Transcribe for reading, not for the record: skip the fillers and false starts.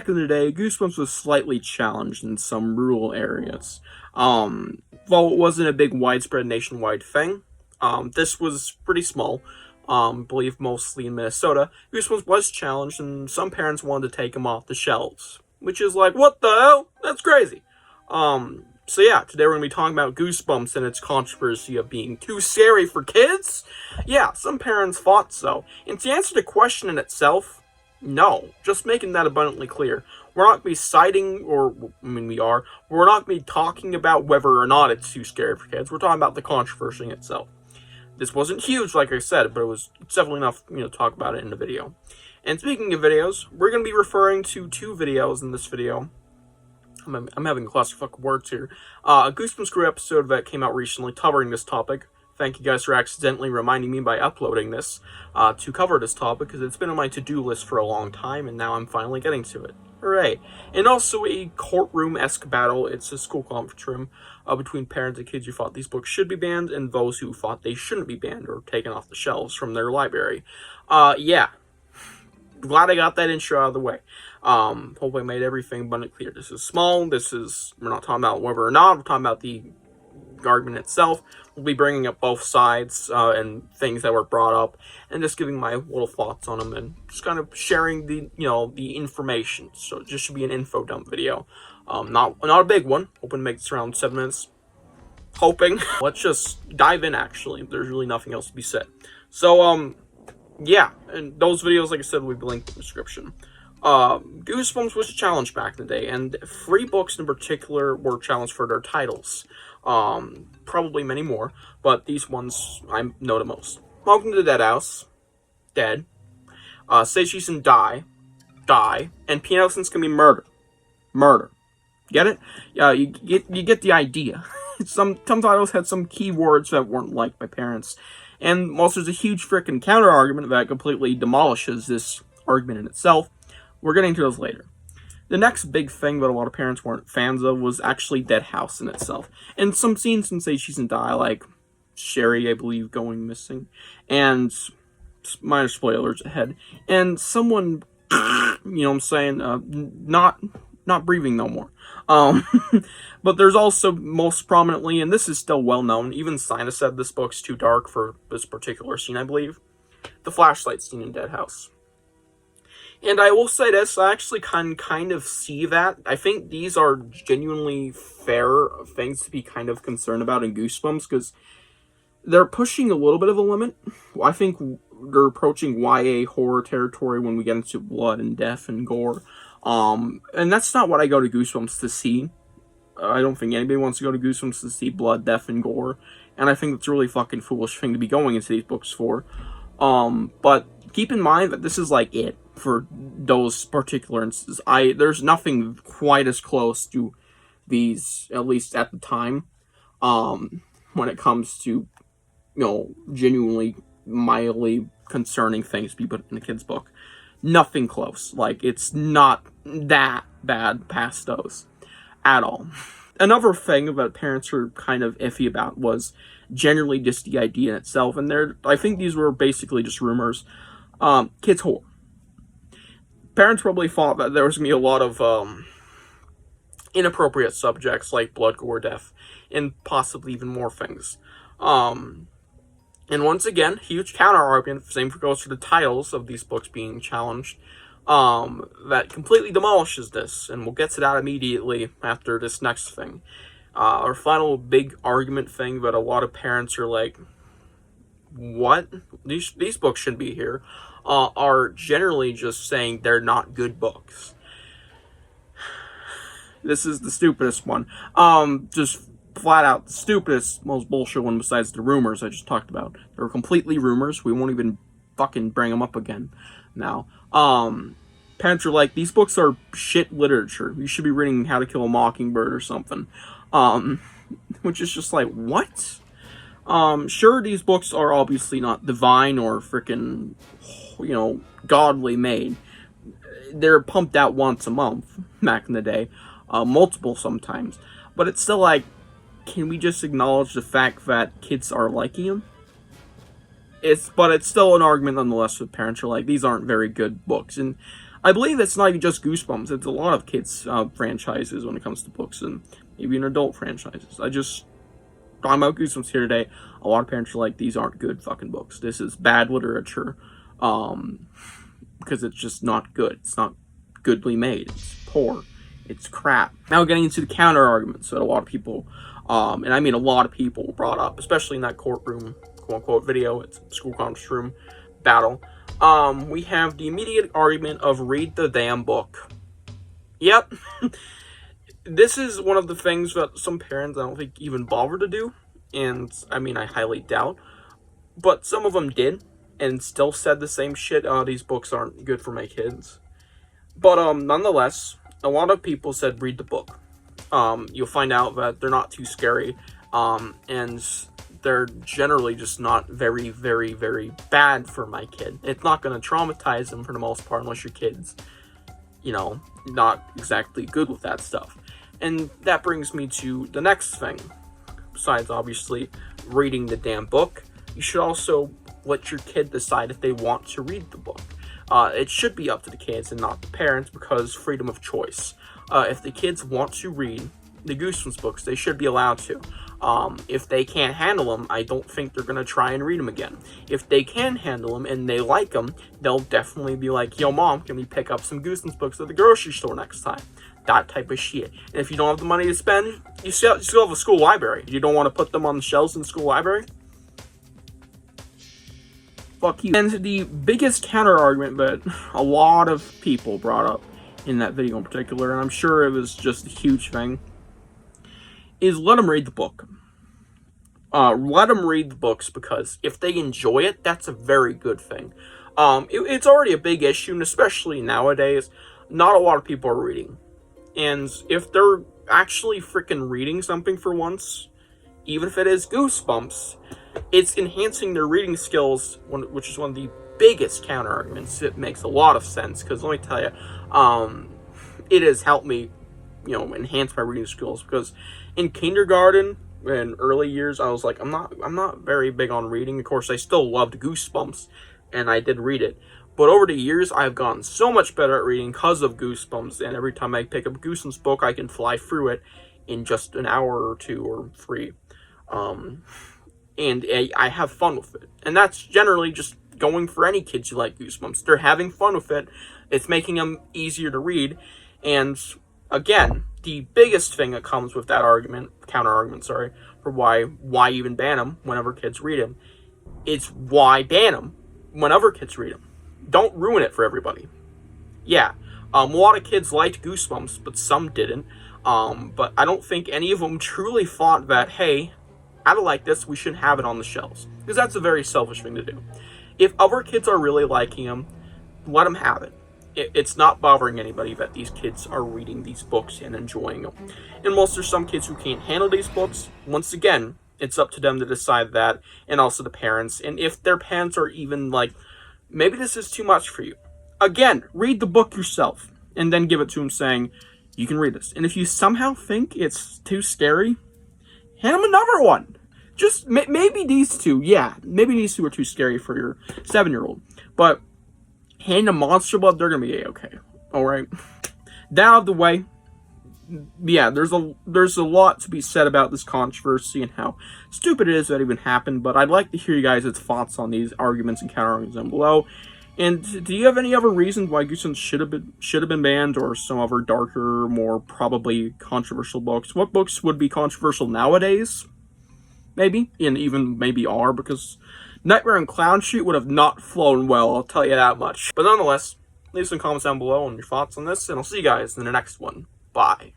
back in the day, Goosebumps was slightly challenged in some rural areas. While it wasn't a big widespread nationwide thing, this was pretty small. I believe mostly in Minnesota. Goosebumps was challenged, and some parents wanted to take them off the shelves, which is like, what the hell? That's crazy. So yeah, today we're going to be talking about Goosebumps and its controversy of being too scary for kids. Yeah, some parents thought so. And to answer the question in itself, no. Just making that abundantly clear. We're not going to be citing, we're not going to be talking about whether or not it's too scary for kids. We're talking about the controversy itself. This wasn't huge, like I said, but it's definitely enough, to talk about it in the video. And speaking of videos, we're going to be referring to two videos in this video. I'm having a clusterfuck of words here. A Goosebumps Crew episode that came out recently covering this topic. Thank you guys for accidentally reminding me by uploading this to cover this topic, because it's been on my to-do list for a long time, and now I'm finally getting to it. Hooray. And also a courtroom-esque battle. It's a school conference room between parents and kids who thought these books should be banned and those who thought they shouldn't be banned or taken off the shelves from their library. Yeah. Glad I got that intro out of the way. Hopefully I made everything abundantly clear. This is small. We're not talking about whether or not. We're talking about the argument itself. We'll be bringing up both sides and things that were brought up, and just giving my little thoughts on them, and just kind of sharing the information. So it just should be an info dump video. Not a big one. Hoping to make this around 7 minutes. Hoping. Let's just dive in. Actually, there's really nothing else to be said. So yeah, and those videos, like I said, will be linked in the description. Goosebumps was challenged back in the day, and 3 books in particular were challenged for their titles. Probably many more, but these ones I know the most. Welcome to the Dead House, dead. Say She's in Die, and P. Nelson's gonna be murder. Get it? You get the idea. Some titles had some keywords that weren't liked by parents. And whilst there's a huge frickin' counter-argument that completely demolishes this argument in itself, we're getting to those later. The next big thing that a lot of parents weren't fans of was actually Dead House in itself. And some scenes in Say She's in Die, like Sherry, I believe, going missing. And minor spoilers ahead. And someone, not breathing no more. But there's also, most prominently, and this is still well known, even Stine said this book's too dark for this particular scene, I believe, the flashlight scene in Dead House. And I will say this, I actually can kind of see that. I think these are genuinely fair things to be kind of concerned about in Goosebumps, because they're pushing a little bit of a limit. I think they're approaching YA horror territory when we get into blood and death and gore. And that's not what I go to Goosebumps to see. I don't think anybody wants to go to Goosebumps to see blood, death, and gore. And I think it's a really fucking foolish thing to be going into these books for. But keep in mind that this is like it for those particular instances. There's nothing quite as close to these, at least at the time, when it comes to, genuinely, mildly concerning things to be put in a kid's book. Nothing close. Like, it's not that bad past those at all. Another thing that parents were kind of iffy about was generally just the idea in itself, and I think these were basically just rumors. Kids horror. Parents probably thought that there was going to be a lot of inappropriate subjects like blood, gore, death, and possibly even more things. And once again, huge counter-argument, same goes for the titles of these books being challenged, that completely demolishes this, and we'll get to that immediately after this next thing. Our final big argument thing that a lot of parents are like, what? These books shouldn't be here, are generally just saying they're not good books. This is the stupidest one. Just flat out the stupidest, most bullshit one besides the rumors I just talked about. They were completely rumors. We won't even fucking bring them up again now. Parents are like, these books are shit literature. You should be reading How to Kill a Mockingbird or something. Which is just like, what? Sure, these books are obviously not divine or freaking, godly made. They're pumped out once a month back in the day. Multiple sometimes. But it's still like, can we just acknowledge the fact that kids are liking them? But it's still an argument nonetheless with parents are like, these aren't very good books. And I believe it's not even just Goosebumps. It's a lot of kids' franchises when it comes to books, and even adult franchises. Talking about Goosebumps here today. A lot of parents are like, these aren't good fucking books. This is bad literature. Because it's just not good. It's not goodly made. It's poor. It's crap. Now getting into the counter arguments that a lot of people, and I mean a lot of people, brought up, especially in that courtroom, quote-unquote, video. It's a school conference room battle. We have the immediate argument of read the damn book. Yep. This is one of the things that some parents, I don't think, even bother to do. And, I mean, I highly doubt. But some of them did, and still said the same shit. These books aren't good for my kids. But, nonetheless, a lot of people said read the book. You'll find out that they're not too scary. And they're generally just not very, very, very bad for my kid. It's not going to traumatize them for the most part, unless your kid's, not exactly good with that stuff. And that brings me to the next thing. Besides, obviously, reading the damn book, you should also let your kid decide if they want to read the book. It should be up to the kids and not the parents, because freedom of choice. If the kids want to read the Goosebumps books, they should be allowed to. If they can't handle them, I don't think they're going to try and read them again. If they can handle them and they like them, they'll definitely be like, yo, Mom, can we pick up some Goosebumps books at the grocery store next time? That type of shit. And if you don't have the money to spend, you still have a school library. You don't want to put them on the shelves in the school library? Fuck you. And the biggest counter-argument that a lot of people brought up in that video in particular, and I'm sure it was just a huge thing, is let them read the book. Let them read the books, because if they enjoy it, that's a very good thing. It's already a big issue, and especially nowadays, not a lot of people are reading. And if they're actually freaking reading something for once, even if it is Goosebumps, it's enhancing their reading skills, which is one of the biggest counter-arguments. It makes a lot of sense, because let me tell you, it has helped me, enhance my reading skills, because in kindergarten and early years, I was like, I'm not very big on reading. Of course, I still loved Goosebumps, and I did read it. But over the years, I've gotten so much better at reading because of Goosebumps, and every time I pick up a Goosebumps book, I can fly through it in just an hour or 2 or 3. And I have fun with it. And that's generally just going for any kids who like Goosebumps. They're having fun with it. It's making them easier to read. And again, the biggest thing that comes with that counter-argument, for why even ban them whenever kids read them, is why ban them whenever kids read them. Don't ruin it for everybody. Yeah, a lot of kids liked Goosebumps, but some didn't. But I don't think any of them truly thought that, hey, I don't like this, we shouldn't have it on the shelves. Because that's a very selfish thing to do. If other kids are really liking them, let them have it. It's not bothering anybody that these kids are reading these books and enjoying them. And whilst there's some kids who can't handle these books, once again, it's up to them to decide that, and also the parents. And if their parents are even like, maybe this is too much for you, again, read the book yourself, and then give it to them saying, you can read this. And if you somehow think it's too scary, hand them another one. Just maybe these two, maybe these two are too scary for your 7-year-old. But hand them Monster Blood, they're gonna be okay. All right, that out of the way. Yeah, there's a lot to be said about this controversy and how stupid it is that it even happened. But I'd like to hear you guys' thoughts on these arguments and counter-arguments down below. And do you have any other reasons why Goosebumps should have been banned, or some other darker, more probably controversial books? What books would be controversial nowadays? Maybe, and even maybe are, because Nightmare on Clown Street would have not flown well, I'll tell you that much. But nonetheless, leave some comments down below on your thoughts on this, and I'll see you guys in the next one. Bye.